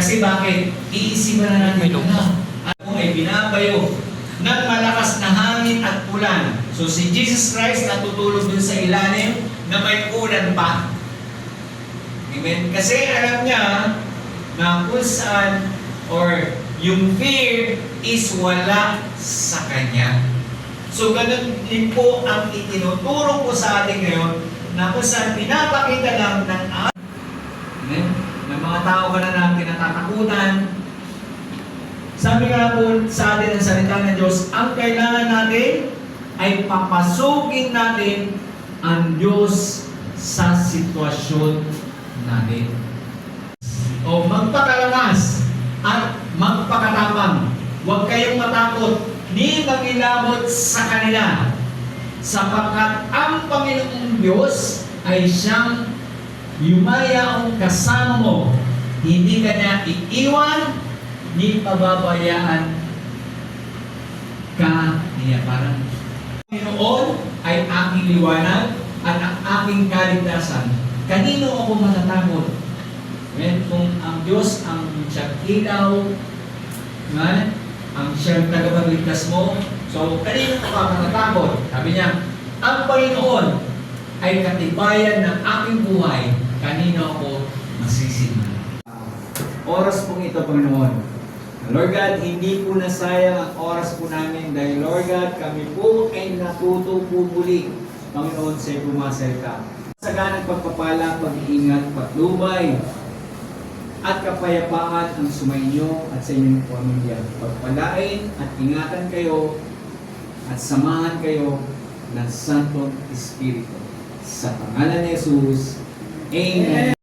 Kasi bakit? Iisipan na natin at kung ay binabayo ng malakas na hangin at ulan. So si Jesus Christ natutulog dun sa ilalim na may ulan pa. Amen? Kasi alam niya na kung saan or yung fear is wala sa Kanya. So ganun din po ang itinuturo ko sa atin ngayon na kung saan pinapakita lang ng amen, ng mga tao ka na natin natatakutan. Sabi nga po sa atin ang salita ng Diyos, ang kailangan natin ay papasukin natin ang Diyos sa sitwasyon natin. O magpakalakas at magpakatapang. Huwag kayong matakot ni magilabot sa kanila, sapagkat ang Panginoong Diyos ay siyang yumayaong kasama mo. Hindi ka niya iiwan, ni pababayaan ka niya. Parang Panginoon ay aking liwanag at ang aking kaligtasan. Kanino ako matatakot? Amen? Kung ang Diyos ang siyang ilaw, ang siyang tagapagligtas mo, so kanino ka matatakot? Sabi niya, ang Panginoon ay katibayan ng aking buhay. Kanino ako masisimula? Oras pong ito, Panginoon. Lord God, hindi po nasayang ang oras po namin dahil Lord God, kami po ay natuto po muli, Panginoon, sa pumasalita. Saganang pagpapala, pag-iingat, patnubay, at kapayapaan ang sumainyo at sa inyong pamilya. Pagpalain at ingatan kayo at samahan kayo ng Santong Espiritu. Sa pangalan ni Jesus, Amen.